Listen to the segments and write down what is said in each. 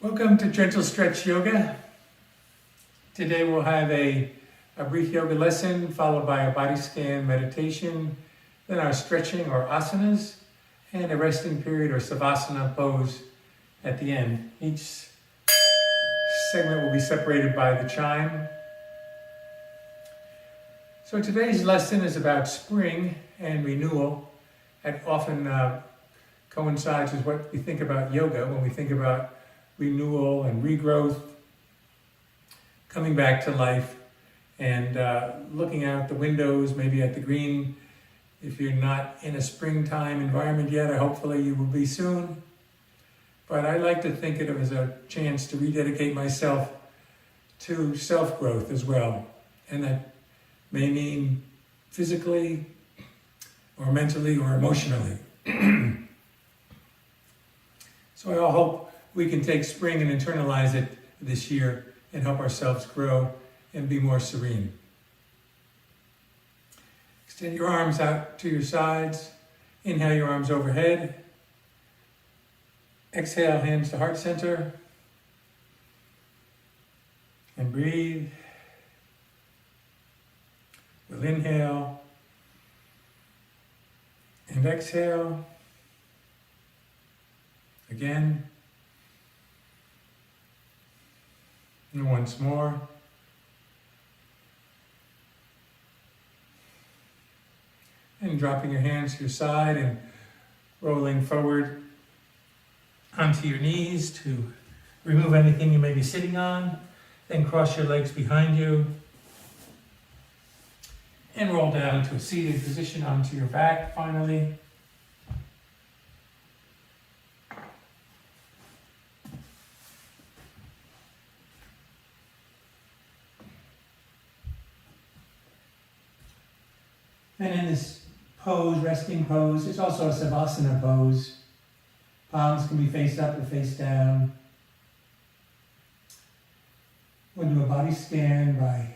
Welcome to Gentle Stretch Yoga. Today we'll have a brief yoga lesson followed by a body scan meditation, then our stretching or asanas, and a resting period or Savasana pose at the end. Each segment will be separated by the chime. So today's lesson is about spring and renewal. It often coincides with what we think about yoga when we think about renewal and regrowth, coming back to life, and looking out the windows, maybe at the green. If you're not in a springtime environment yet, hopefully you will be soon. But I like to think of it as a chance to rededicate myself to self-growth as well. And that may mean physically, or mentally, or emotionally. So I hope we can take spring and internalize it this year and help ourselves grow and be more serene. Extend your arms out to your sides. Inhale your arms overhead. Exhale, hands to heart center. And breathe. We'll inhale and exhale. Again. And once more. And dropping your hands to your side and rolling forward onto your knees to remove anything you may be sitting on. Then cross your legs behind you. And roll down to a seated position onto your back finally. And in this pose, resting pose, it's also a Savasana pose. Palms can be face up or face down. We'll do a body scan by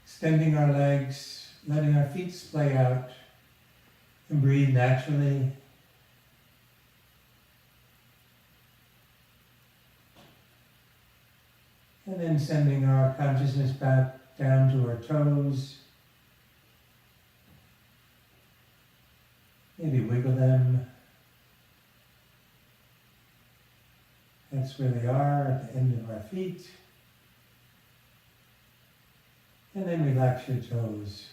extending our legs, letting our feet splay out, and breathe naturally. And then sending our consciousness back down to our toes. Maybe wiggle them. That's where they are, at the end of our feet. And then relax your toes.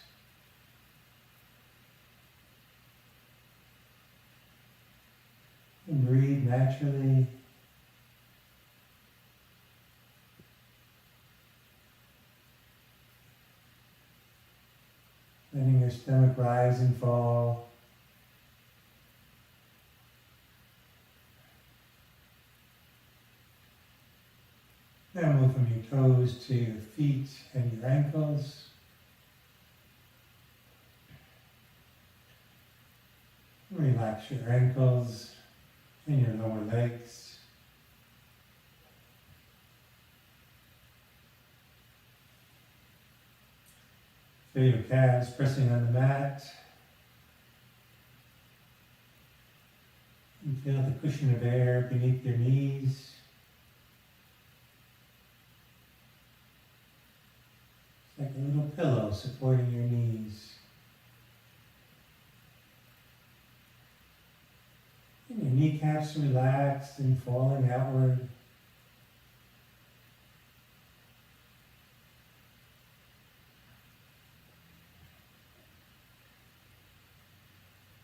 And breathe naturally. Letting your stomach rise and fall. Now move from your toes to your feet and your ankles. Relax your ankles and your lower legs. Feel your calves pressing on the mat. And feel the cushion of air beneath your knees. Like a little pillow supporting your knees. And your kneecaps relaxed and falling outward.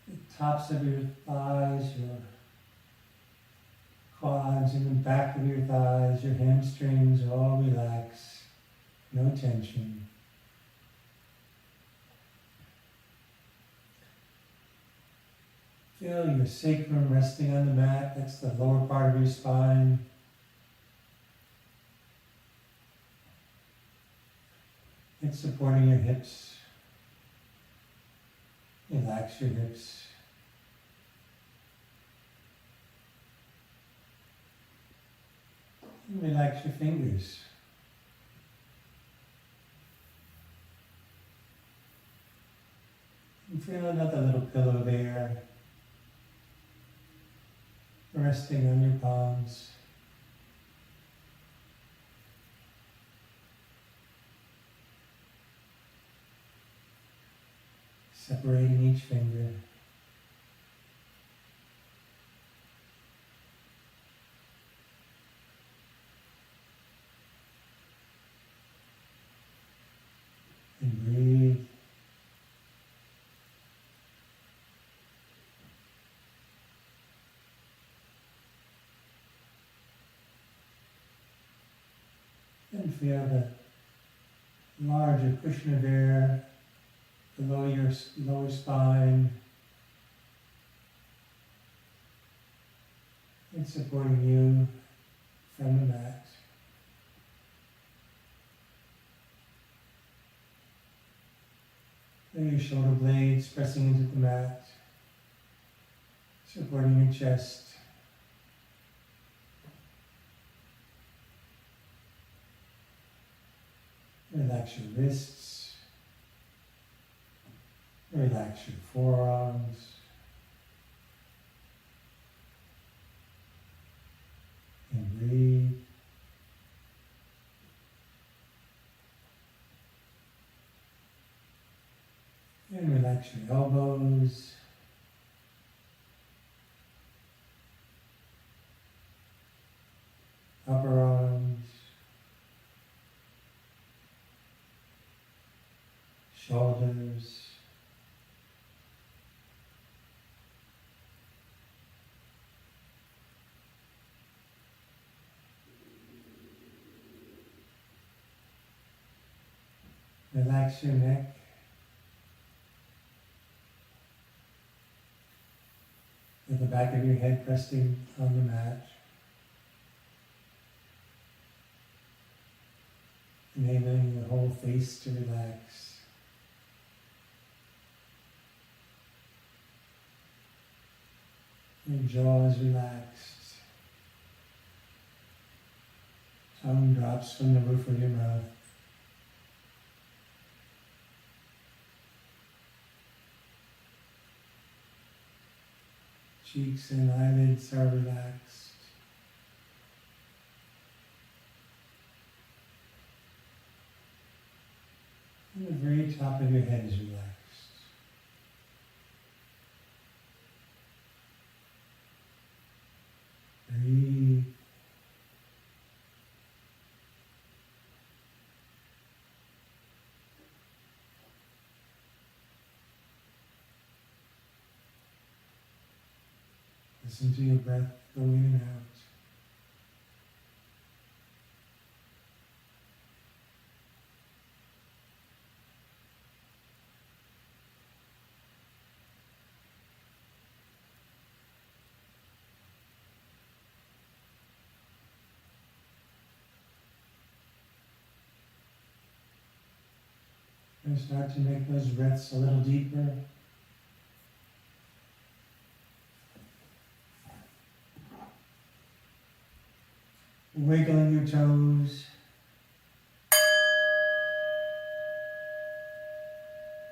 The tops of your thighs, your quads, and the back of your thighs, your hamstrings all relax. No tension. Feel your sacrum resting on the mat. That's the lower part of your spine. It's supporting your hips. Relax your hips. And relax your fingers. And feel another little pillow there, resting on your palms. separating each finger. And breathe. And feel the larger cushion of air below your lower spine. And supporting you from the mat. Feel your shoulder blades pressing into the mat, supporting your chest. Relax your wrists. Relax your forearms. And breathe. And relax your elbows. Upper arms. Shoulders. Relax your neck. With the back of your head resting on the mat. Enabling your whole face to relax. Your jaw is relaxed. Tongue drops from the roof of your mouth. Cheeks and eyelids are relaxed. And the very top of your head is relaxed. Breathe. Listen to your breath going in and out. And start to make those breaths a little deeper. Wiggling your toes.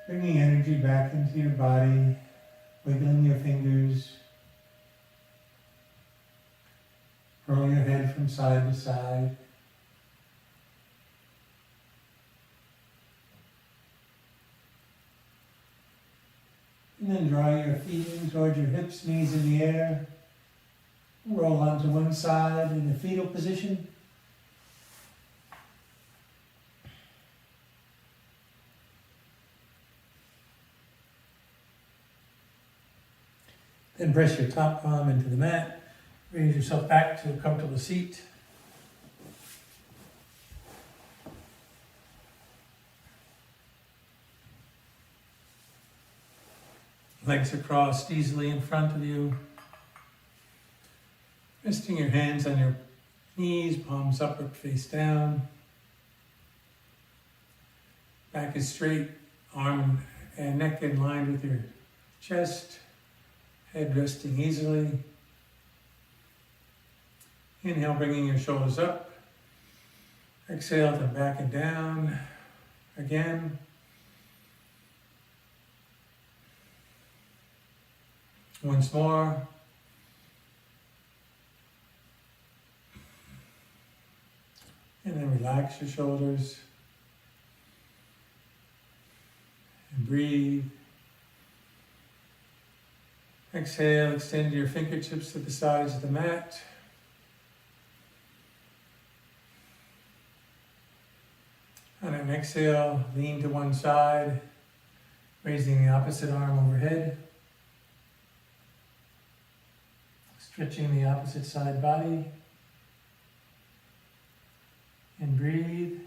Bringing energy back into your body. Wiggling your fingers. Roll your head from side to side. And then draw your feet in towards your hips, knees in the air. Roll onto one side in the fetal position. Then press your top palm into the mat. Raise yourself back to a comfortable seat. Legs are crossed easily in front of you. Resting your hands on your knees, palms upward, face down. Back is straight, arm and neck in line with your chest. Head resting easily. Inhale, bringing your shoulders up. Exhale, then back and down. Again. Once more. And then relax your shoulders. And breathe. Exhale, extend your fingertips to the sides of the mat. On an exhale, lean to one side, raising the opposite arm overhead. Stretching the opposite side body. And breathe.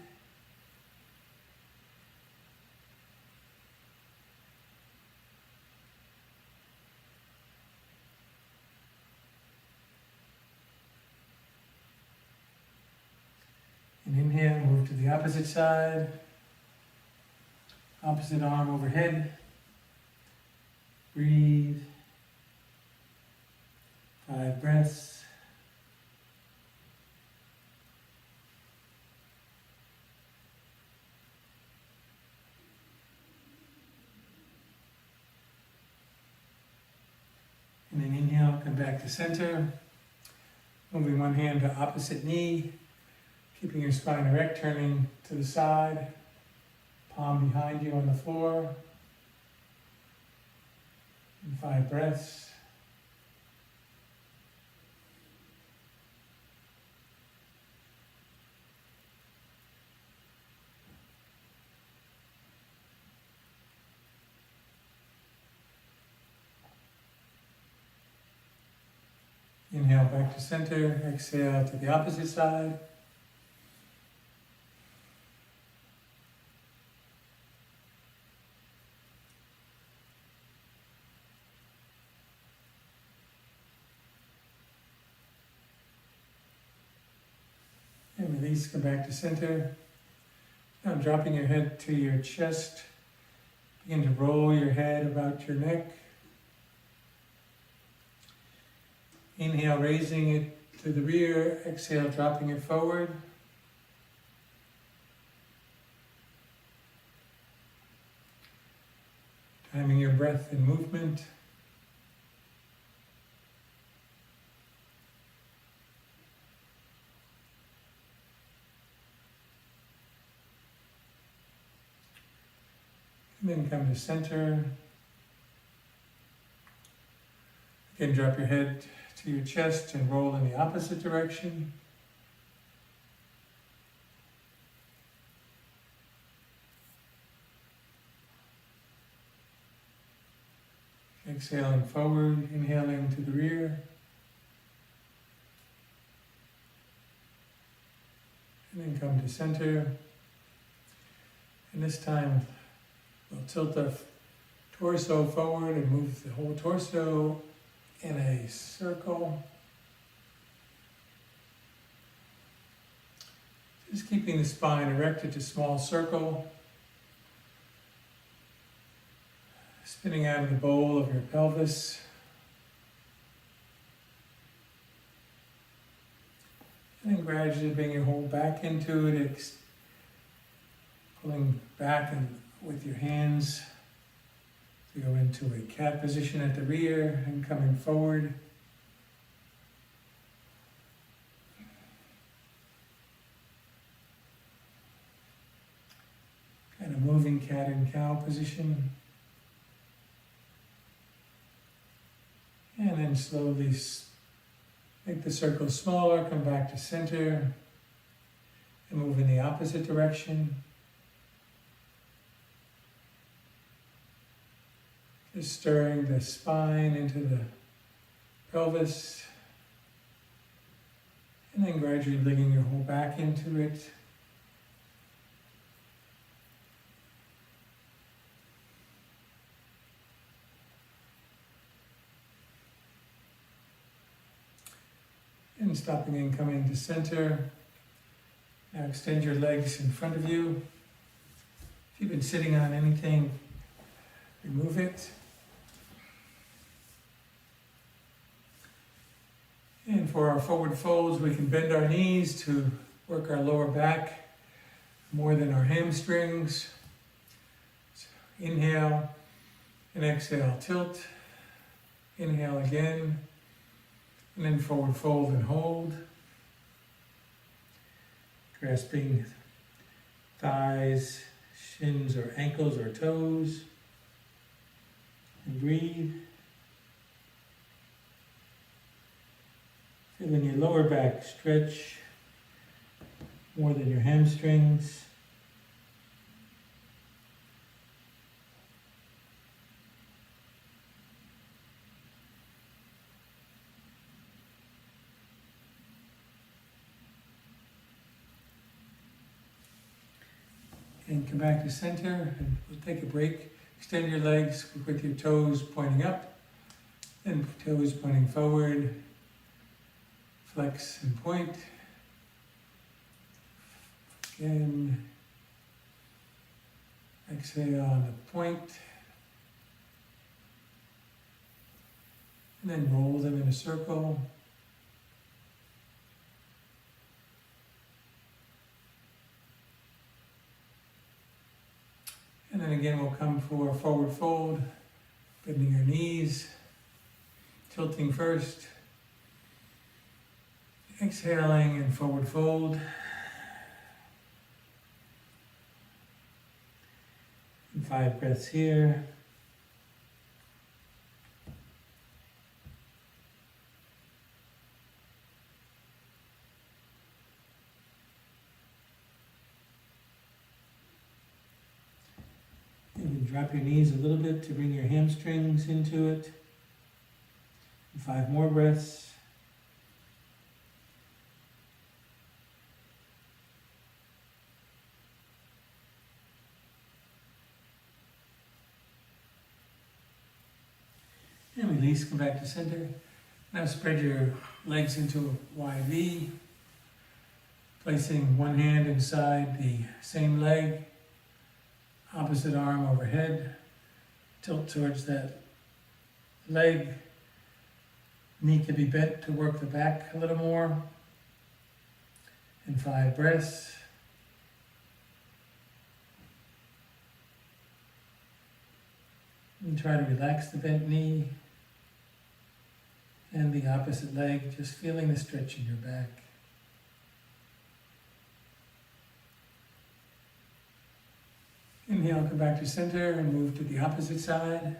And inhale, move to the opposite side. Opposite arm overhead. Breathe. 5 breaths. And then inhale, come back to center. Moving one hand to opposite knee. Keeping your spine erect, turning to the side. Palm behind you on the floor. And 5 breaths. Inhale back to center, exhale to the opposite side. And release, come back to center. Now dropping your head to your chest. Begin to roll your head about your neck. Inhale, raising it to the rear. Exhale, dropping it forward. Timing your breath and movement. And then come to center. Again, drop your head to your chest and roll in the opposite direction. Exhaling forward, inhaling to the rear. And then come to center. And this time, we'll tilt the torso forward and move the whole torso in a circle. Just keeping the spine erected to small circle. Spinning out of the bowl of your pelvis. And then gradually bring your whole back into it, pulling back and with your hands. To go into a cat position at the rear and coming forward. Kind of moving cat and cow position. And then slowly make the circle smaller, come back to center, and move in the opposite direction. Just stirring the spine into the pelvis, and then gradually bringing your whole back into it. And stopping and coming to center. Now extend your legs in front of you. If you've been sitting on anything, remove it. And for our forward folds, we can bend our knees to work our lower back more than our hamstrings. So inhale and exhale, tilt. Inhale again, and then forward fold and hold. Grasping thighs, shins or ankles or toes. And breathe. Feeling your lower back stretch more than your hamstrings. And come back to center, and we'll take a break. Extend your legs with your toes pointing up, and toes pointing forward. Flex and point. Again. Exhale on the point. And then roll them in a circle. And then again, we'll come for a forward fold, bending your knees, tilting first, exhaling and forward fold. And 5 breaths here. And drop your knees a little bit to bring your hamstrings into it. And 5 more breaths. And release, come back to center. Now spread your legs into a wide V, placing one hand inside the same leg, opposite arm overhead, tilt towards that leg. Knee can be bent to work the back a little more. And 5 breaths. And try to relax the bent knee and the opposite leg, just feeling the stretch in your back. Inhale, come back to center and move to the opposite side.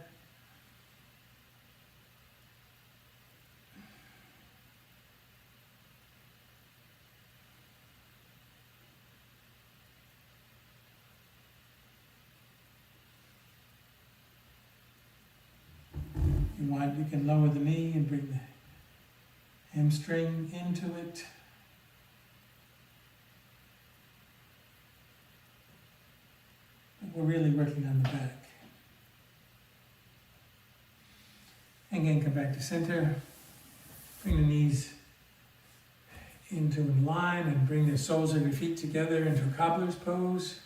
You can lower the knee and bring the hamstring into it. But we're really working on the back. Again, come back to center. Bring the knees into a line and bring the soles of your feet together into a cobbler's pose.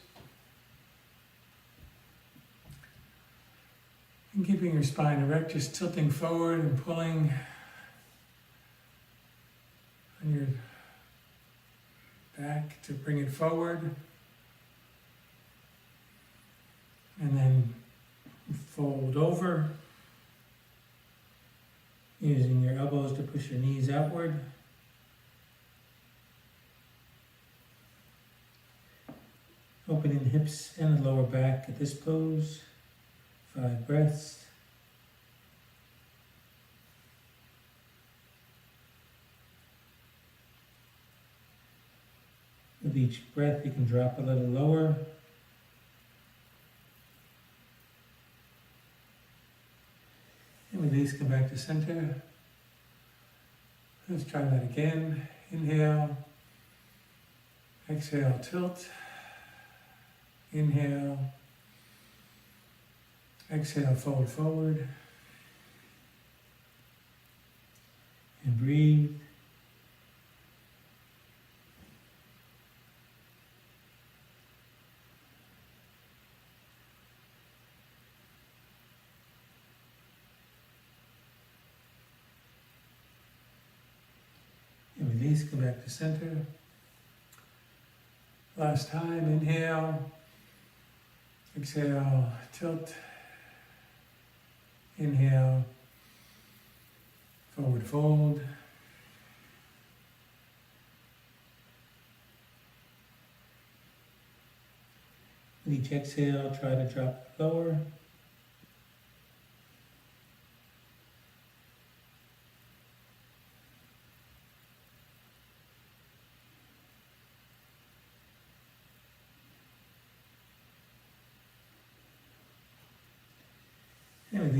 And keeping your spine erect, just tilting forward and pulling on your back to bring it forward. And then fold over, using your elbows to push your knees outward. Opening the hips and the lower back at this pose. 5 breaths. With each breath, you can drop a little lower. And release, come back to center. Let's try that again. Inhale. Exhale, tilt. Inhale. Exhale, fold forward. And breathe. And release, come back to center. Last time, inhale. Exhale, tilt. Inhale, forward fold. With each exhale, try to drop lower.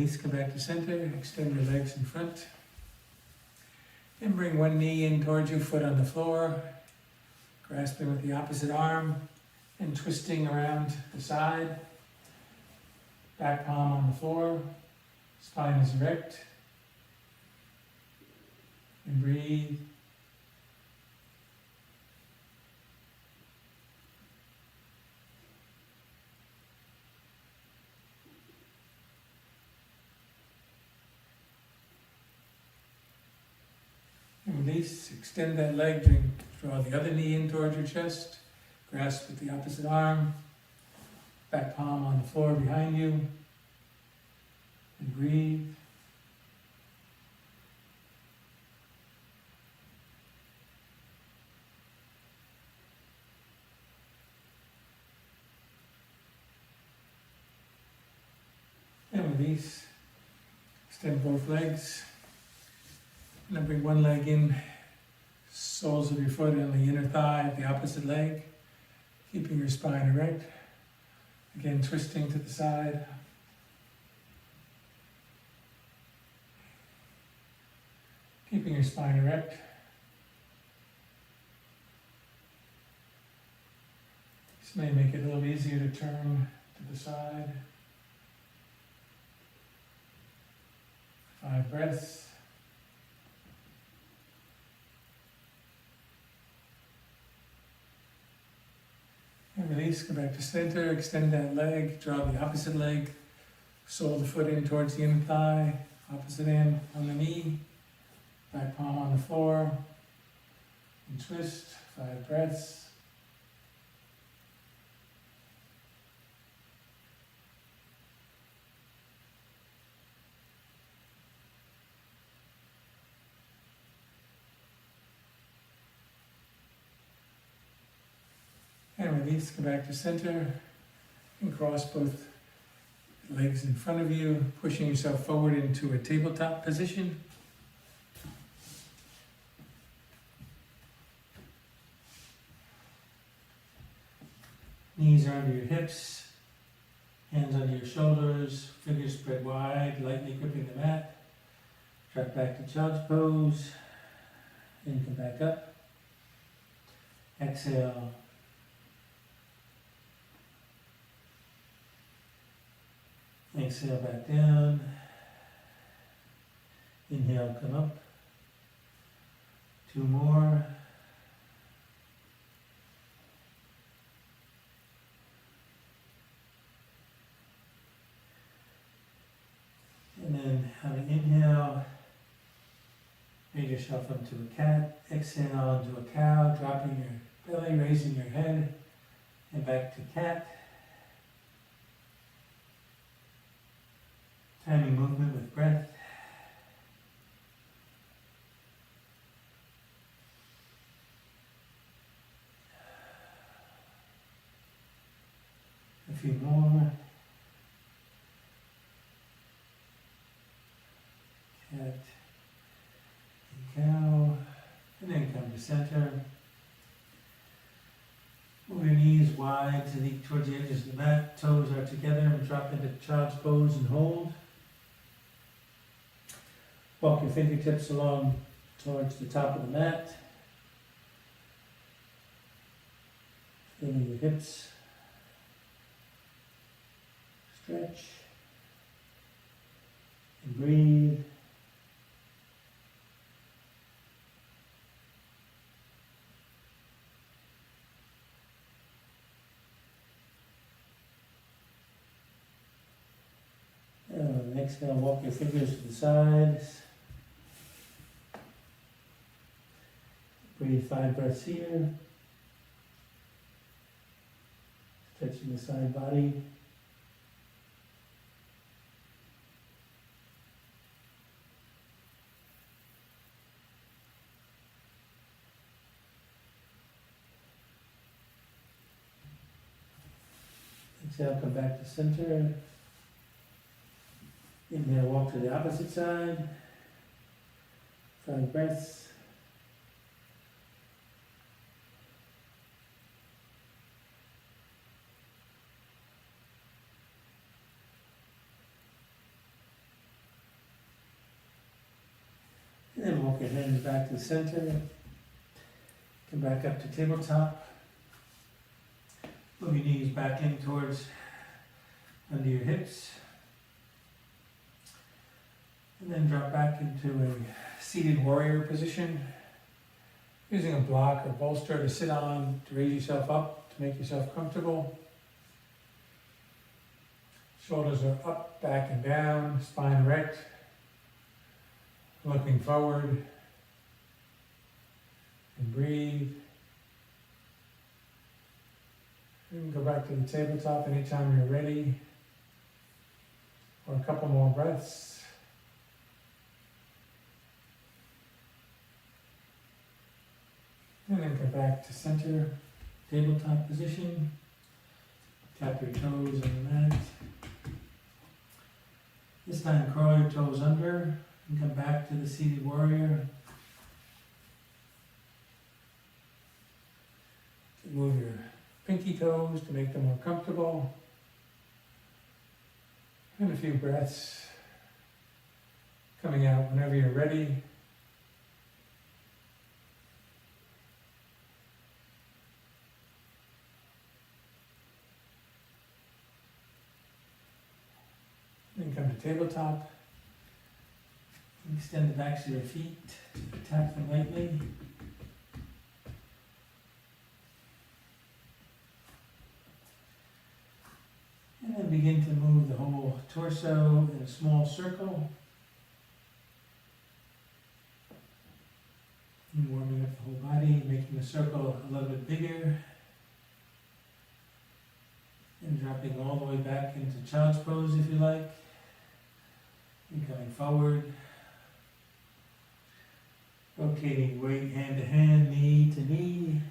release, come back to center, extend your legs in front. And bring one knee in towards you, foot on the floor, grasping with the opposite arm and twisting around the side. Back palm on the floor, spine is erect. And breathe. And release, extend that leg, draw the other knee in towards your chest, grasp with the opposite arm, back palm on the floor behind you, and breathe. And release, extend both legs. And then bring one leg in, soles of your foot on the inner thigh of the opposite leg, keeping your spine erect. Again, twisting to the side. Keeping your spine erect. This may make it a little easier to turn to the side. 5 breaths. And release, go back to center, extend that leg, draw the opposite leg, sole of the foot in towards the inner thigh, opposite hand on the knee, back palm on the floor, and twist, 5 breaths. And release, come back to center, and cross both legs in front of you, pushing yourself forward into a tabletop position. Knees are under your hips, hands under your shoulders, fingers spread wide, lightly gripping the mat. Drop back to child's pose, and come back up. Exhale. Exhale back down. Inhale, come up. 2 more. And then on an inhale, raise yourself up to a cat. Exhale into a cow, dropping your belly, raising your head, and back to cat. Timing movement with breath. A few more. Cat and cow. And then come to center. Move your knees wide towards the edges of the mat. Toes are together and drop into child's pose and hold. Walk your fingertips along towards the top of the mat. Feeling your hips. Stretch. And breathe. Exhale, walk your fingers to the sides. Breathe 5 breaths here. Stretching the side body. Exhale, come back to center. Inhale, walk to the opposite side. 5 breaths. And walk your hands back to the center. Come back up to tabletop. Move your knees back in towards under your hips. And then drop back into a seated warrior position. Using a block or bolster to sit on, to raise yourself up, to make yourself comfortable. Shoulders are up, back and down, spine erect. Looking forward. And breathe. And go back to the tabletop anytime you're ready. Or a couple more breaths. And then come back to center, tabletop position. Tap your toes on the mat. This time curl your toes under and come back to the seated warrior. Move your pinky toes to make them more comfortable. And a few breaths coming out whenever you're ready. Then come to tabletop. Extend the backs of your feet. Tap them lightly. And then begin to move the whole torso in a small circle. And warming up the whole body, making the circle a little bit bigger. And dropping all the way back into child's pose if you like. And coming forward. Rotating weight hand to hand, knee to knee.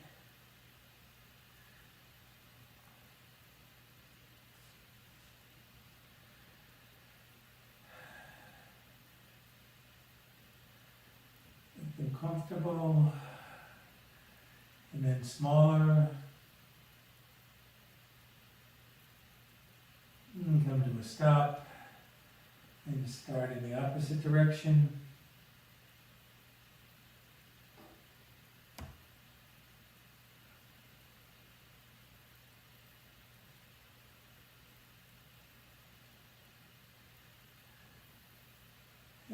Make them comfortable. And then smaller. And come to a stop. And start in the opposite direction.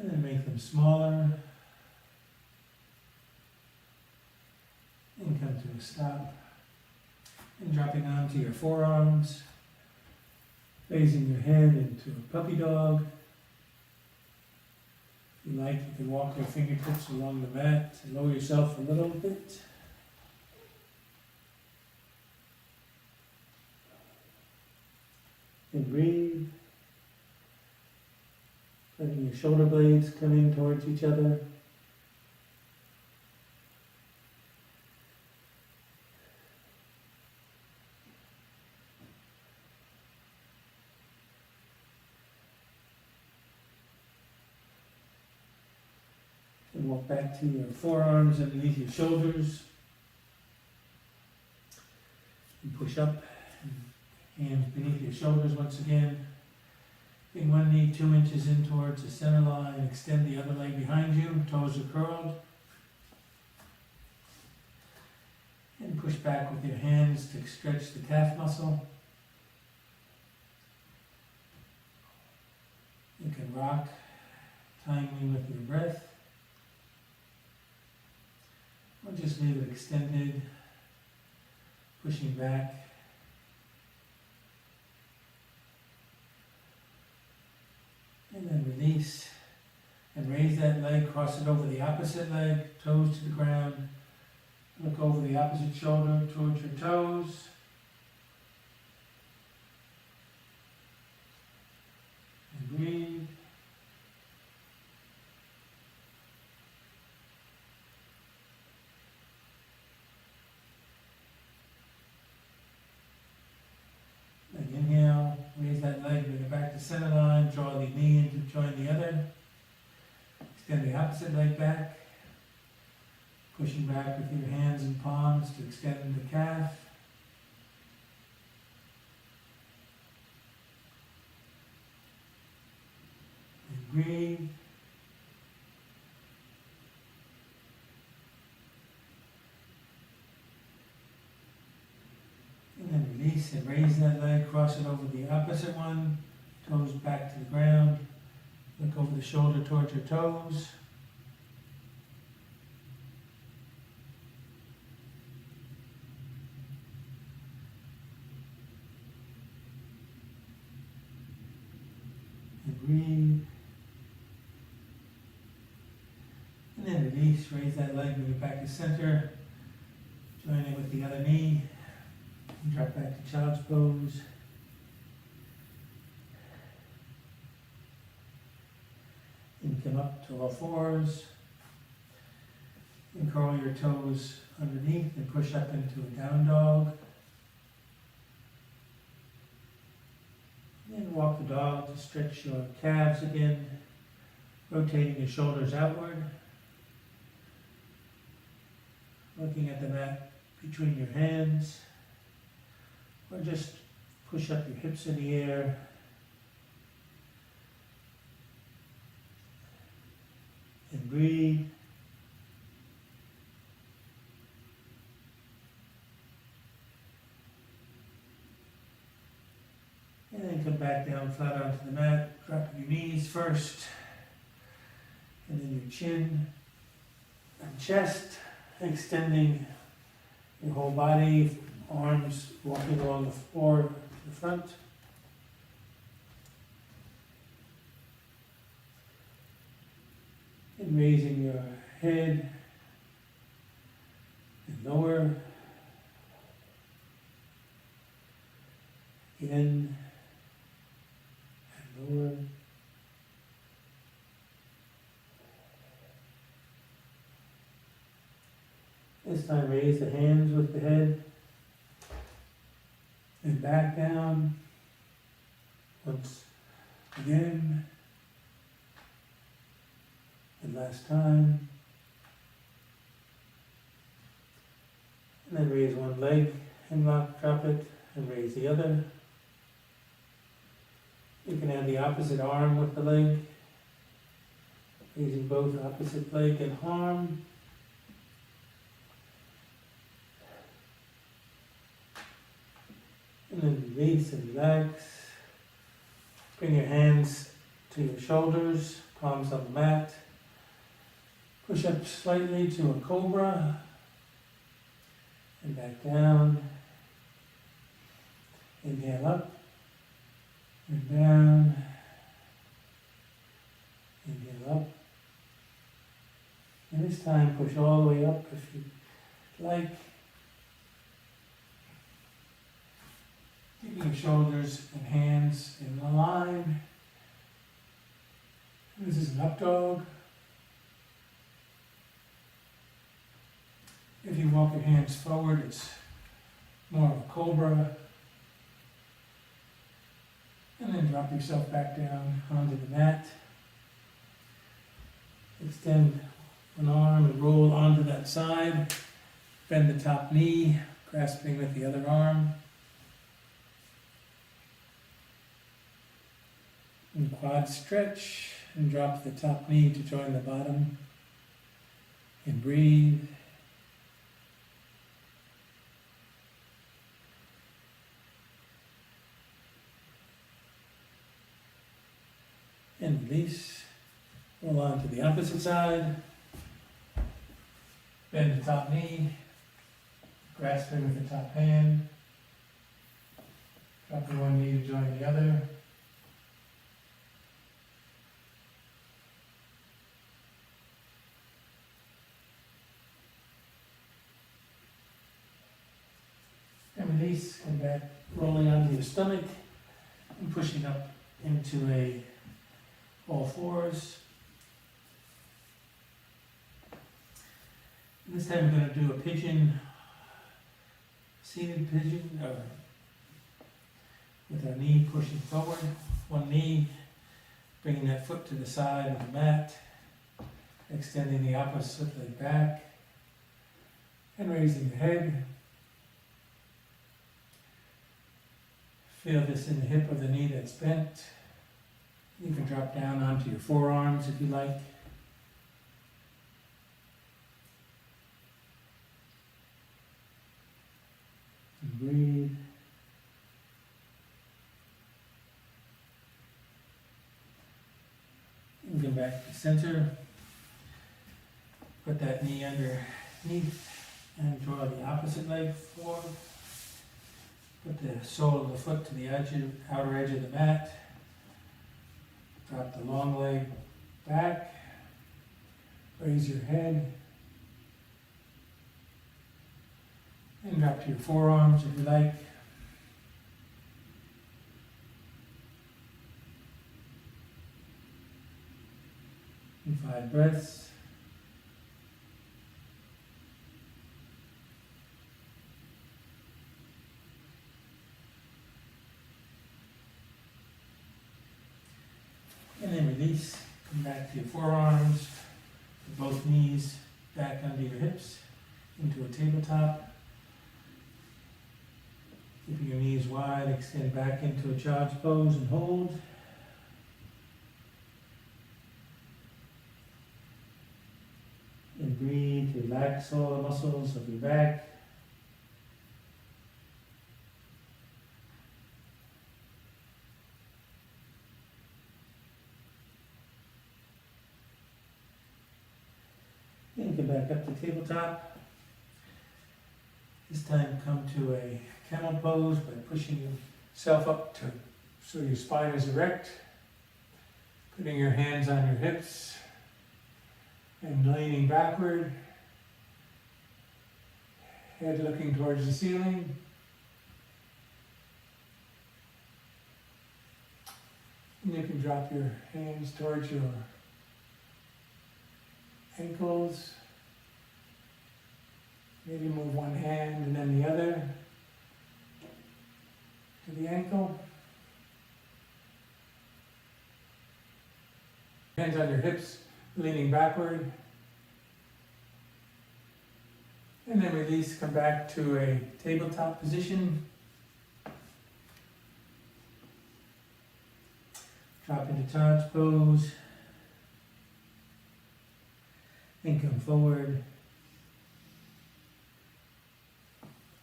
And then make them smaller. And come to a stop. And dropping onto your forearms. Raising your head into a puppy dog. If you like, you can walk your fingertips along the mat and lower yourself a little bit. And breathe. Letting your shoulder blades come in towards each other. And walk back to your forearms underneath your shoulders. And push up. And hands beneath your shoulders once again. Bring one knee 2 inches in towards the center line. Extend the other leg behind you. Toes are curled. And push back with your hands to stretch the calf muscle. You can rock timely with your breath. Or just leave it extended, pushing back. And then release. And raise that leg, cross it over the opposite leg, toes to the ground. Look over the opposite shoulder towards your toes. And breathe. And inhale, raise that leg, bring it back to center line, draw the knee in to join the other. Extend the opposite leg back. Pushing back with your hands and palms to extend the calf. And breathe. raise that leg, cross it over the opposite one, toes back to the ground. Look over the shoulder towards your toes. And breathe. And then release, raise that leg, move it back to center. Join it with the other knee. And drop back to child's pose. And come up to all fours. And curl your toes underneath and push up into a down dog. And walk the dog to stretch your calves again, rotating your shoulders outward. Looking at the mat between your hands, or just push up your hips in the air. And breathe. And then come back down flat onto the mat, dropping your knees first, and then your chin and chest, extending your whole body, arms walking along the floor to the front. And raising your head and lower. Again and lower. This time raise the hands with the head and back down. Once again. And last time. And then raise one leg and drop it, and raise the other. You can add the opposite arm with the leg, raising both opposite leg and arm. And then release and relax. Bring your hands to your shoulders, palms on the mat. Push up slightly to a cobra. And back down. Inhale up. And down. Inhale up. And this time push all the way up if you like. Keeping your shoulders and hands in line. This is an up dog. If you walk your hands forward, it's more of a cobra. And then drop yourself back down onto the mat. Extend one arm and roll onto that side. Bend the top knee, grasping with the other arm. And quad stretch and drop the top knee to join the bottom. And breathe. And release. Roll on to the opposite side. Bend the top knee. Grasping with the top hand. Dropping one knee to join the other. And release. Come back, rolling onto your stomach and pushing up into a all fours. This time we're going to do a pigeon, seated pigeon, with our knee pushing forward. One knee, bringing that foot to the side of the mat, extending the opposite leg back, and raising the head. Feel this in the hip of the knee that's bent. You can drop down onto your forearms if you like. And breathe. And come back to center. Put that knee underneath and draw the opposite leg forward. Put the sole of the foot to the outer edge of the mat. Drop the long leg back. Raise your head. And drop to your forearms if you like. And 5 breaths. And then release. Come back to your forearms. With both knees back under your hips into a tabletop. Keeping your knees wide, extend back into a child's pose and hold. And breathe, relax all the muscles of your back. And come back up to tabletop. This time come to a camel pose by pushing yourself up to so your spine is erect. Putting your hands on your hips and leaning backward. Head looking towards the ceiling. And you can drop your hands towards your ankles. Maybe move one hand and then the other to the ankle. Hands on your hips, leaning backward. And then release, come back to a tabletop position. Drop into child's pose. And come forward.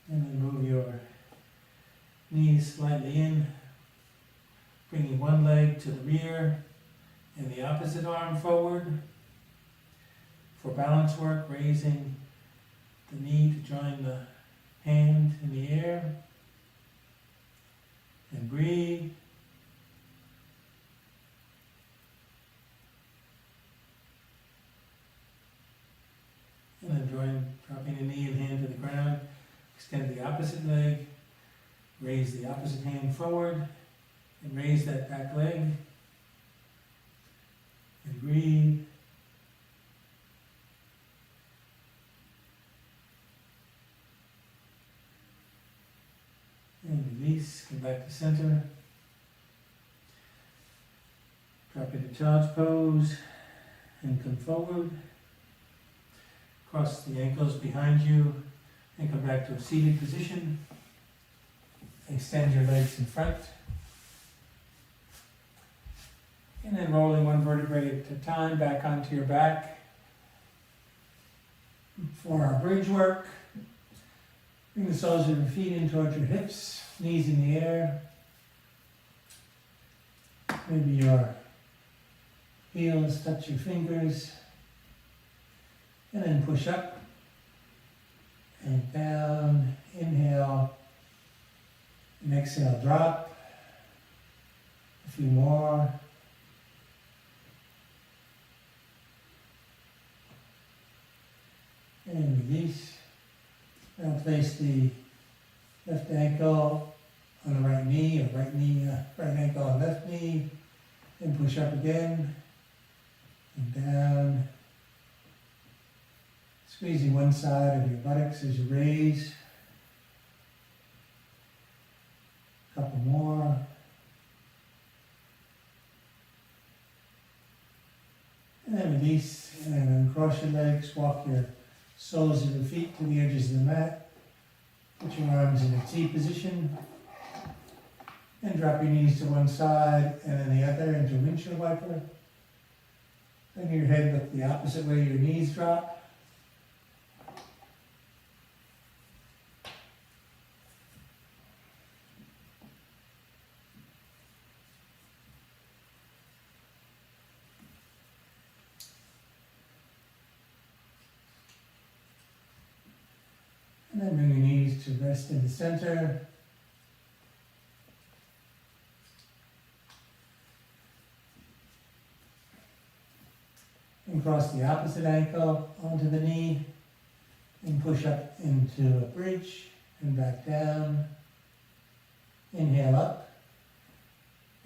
And then move your knees slightly in, bringing one leg to the rear and the opposite arm forward. For balance work, raising the knee to join the hand in the air. And breathe. And then dropping the knee and hand to the ground. Extend the opposite leg, raise the opposite hand forward, and raise that back leg, and breathe. And release, come back to center. Drop into child's pose, and come forward. Cross the ankles behind you. And come back to a seated position. Extend your legs in front. And then rolling one vertebrae at a time back onto your back. For our bridge work, bring the soles of your feet in towards your hips, knees in the air. Maybe your heels touch your fingers. And then push up. And down, inhale, and exhale, drop. A few more. And release. Now place the left ankle on the right knee, or right ankle on left knee, and push up again, and down. Squeezing one side of your buttocks as you raise. A couple more. And then release, and uncross your legs, walk your soles of your feet to the edges of the mat. Put your arms in a T position. And drop your knees to one side and then the other into a windshield wiper. Bring your head look the opposite way your knees drop. rest in the center. And cross the opposite ankle onto the knee and push up into a bridge and back down. Inhale up,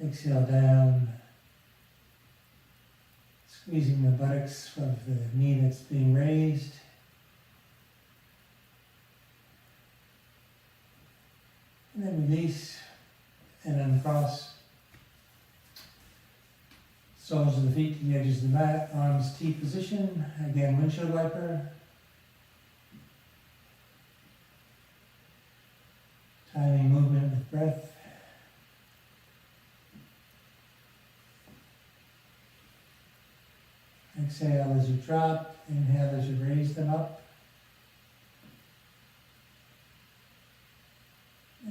exhale down, squeezing the buttocks of the knee that's being raised. And then release and uncross. Soles of the feet to the edges of the mat, arms T position. Again, windshield wiper. Timing movement with breath. Exhale as you drop, inhale as you raise them up.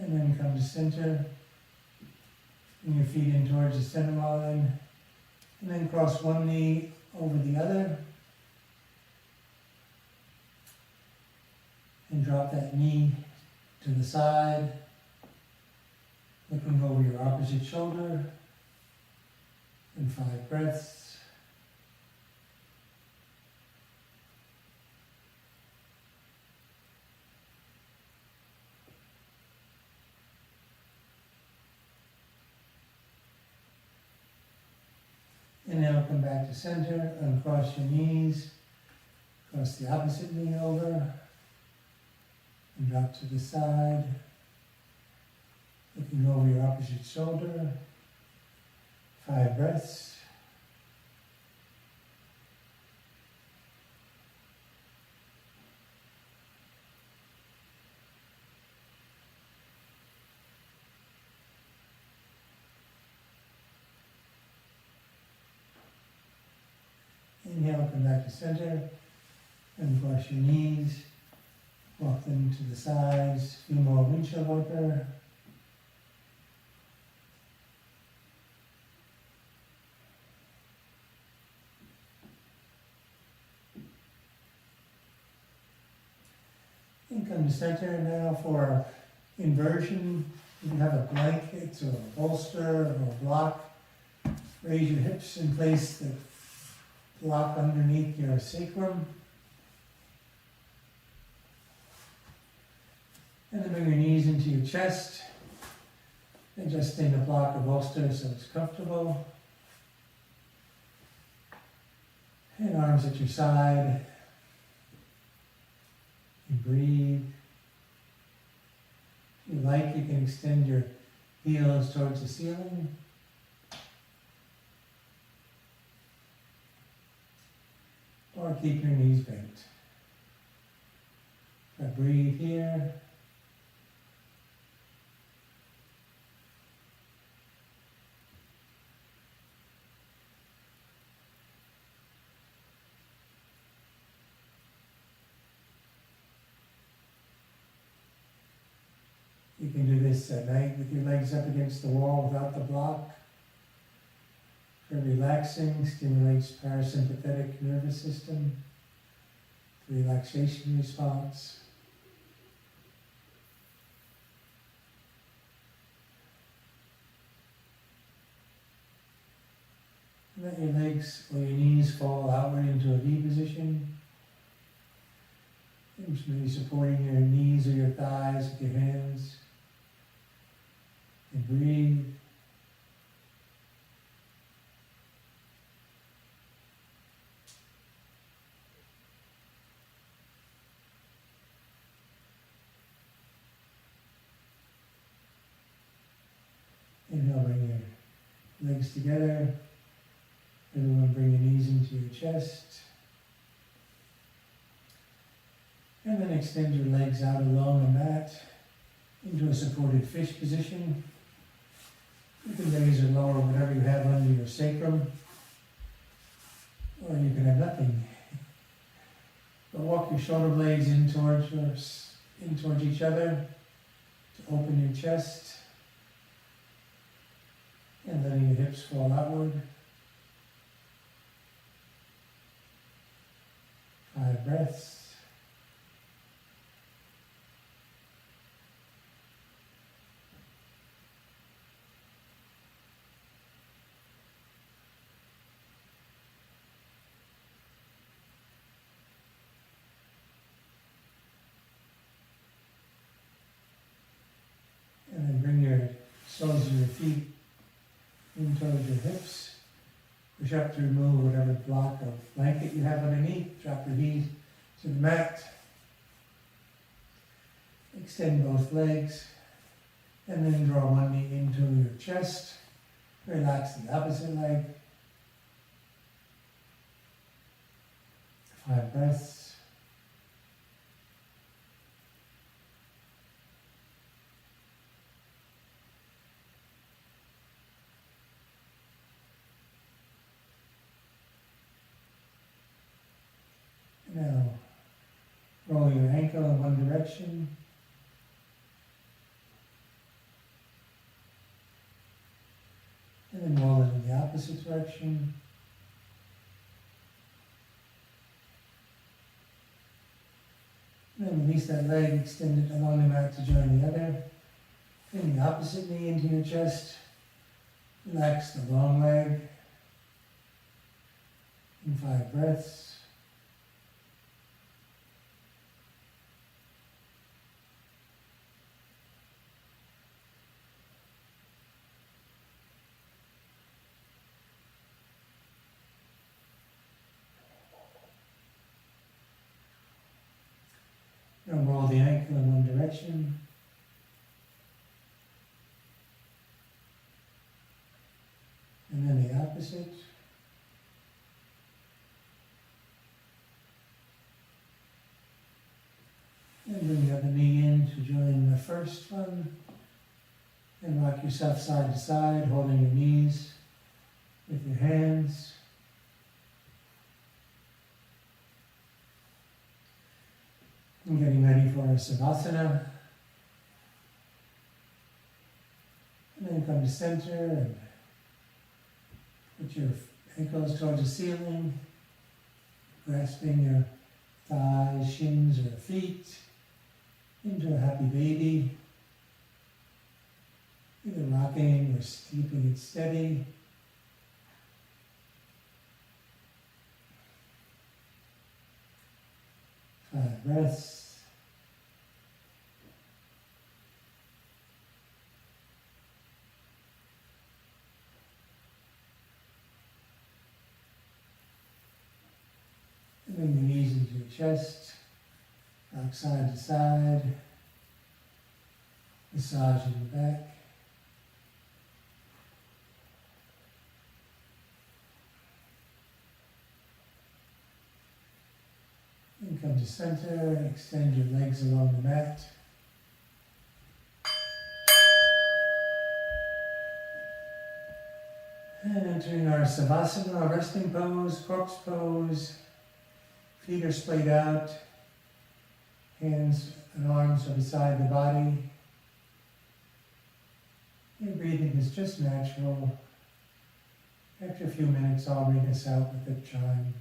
And then come to center. Bring your feet in towards the center line. And then cross one knee over the other. And drop that knee to the side. Looking over your opposite shoulder. And 5 breaths. And now come back to center, uncross your knees, cross the opposite knee over, and drop to the side, looking over your opposite shoulder, 5 breaths. Inhale, come back to center, and cross your knees, walk them to the sides, a few more windshield wiper. And come to center now for inversion. You can have a blanket or a bolster or a block. Raise your hips and place the block underneath your sacrum. And then bring your knees into your chest. Adjusting the block or bolster so it's comfortable. And arms at your side. And breathe. If you like, you can extend your heels towards the ceiling. Or keep your knees bent. Breathe here. You can do this at night with your legs up against the wall without the block. Very relaxing, stimulates parasympathetic nervous system, relaxation response. Let your legs or your knees fall outward into a V position. And just maybe supporting your knees or your thighs with your hands. And breathe. Inhale, bring your legs together. Everyone bring your knees into your chest. And then extend your legs out along the mat into a supported fish position. You can raise or lower whatever you have under your sacrum, or you can have nothing. But walk your shoulder blades in towards each other to open your chest, and letting your hips fall outward. 5 breaths. finish up to remove whatever block of blanket you have underneath. Drop your knees to the mat. Extend both legs. And then draw one knee into your chest. Relax the opposite leg. 5 breaths. Now, roll your ankle in one direction. And then roll it in the opposite direction. And then release that leg, extend it along the mat to join the other. Bring the opposite knee into your chest. Relax the long leg. In 5 breaths. Now roll the ankle in one direction. And then the opposite. And bring the other knee in to join the first one. And rock yourself side to side, holding your knees with your hands. And getting ready for a Savasana. And then come to center and put your ankles towards the ceiling, grasping your thighs, shins, or feet into a happy baby, either rocking or keeping it steady. Five breaths. Bring your knees into your chest, rock side to side, massaging the back. And come to center, extend your legs along the mat. And entering our Savasana, our resting pose, corpse pose. Feet are splayed out, hands and arms are beside the body. Your breathing is just natural. After a few minutes, I'll read us out with a chime.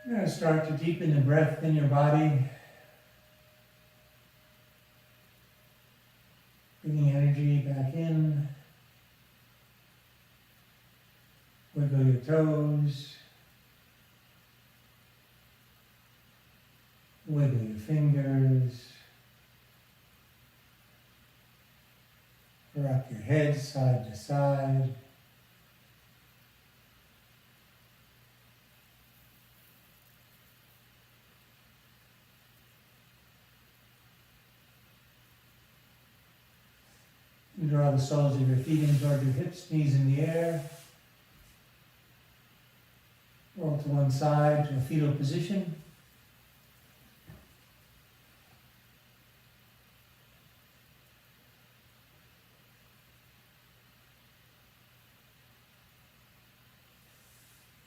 You're going to start to deepen the breath in your body. Bringing energy back in. Wiggle your toes. Wiggle your fingers. Rock your head side to side. And draw the soles of your feet in toward your hips, knees in the air. Roll to one side to a fetal position.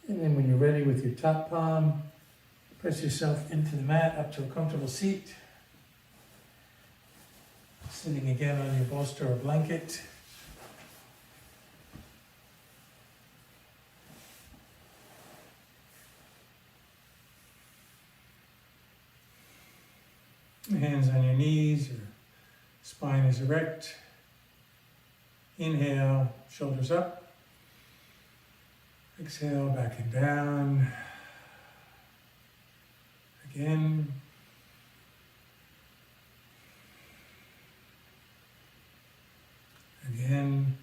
And then when you're ready with your top palm, press yourself into the mat up to a comfortable seat. Sitting again on your bolster or blanket. Your hands on your knees, your spine is erect. Inhale, shoulders up. Exhale, back and down. Again. Again.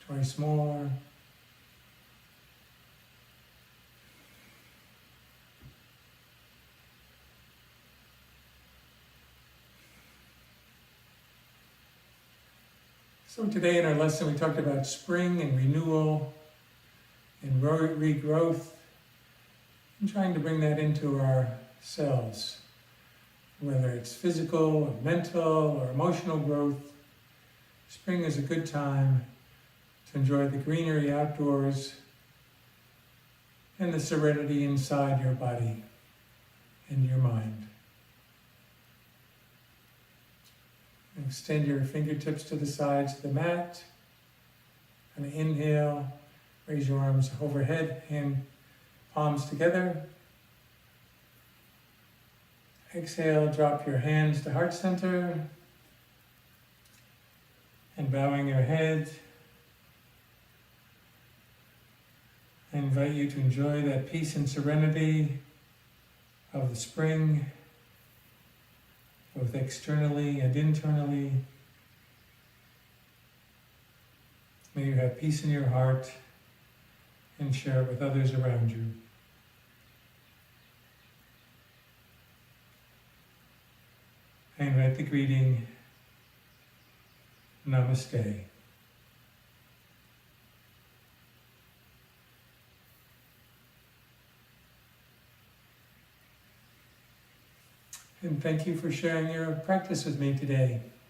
Twice more. So today in our lesson we talked about spring and renewal and regrowth and trying to bring that into ourselves. Whether it's physical or mental or emotional growth, spring is a good time to enjoy the greenery outdoors and the serenity inside your body and your mind. Extend your fingertips to the sides of the mat. And inhale, raise your arms overhead, hand palms together. Exhale, drop your hands to heart center. And bowing your head, I invite you to enjoy that peace and serenity of the spring, both externally and internally. May you have peace in your heart and share it with others around you. I invite the greeting, Namaste. And thank you for sharing your practice with me today.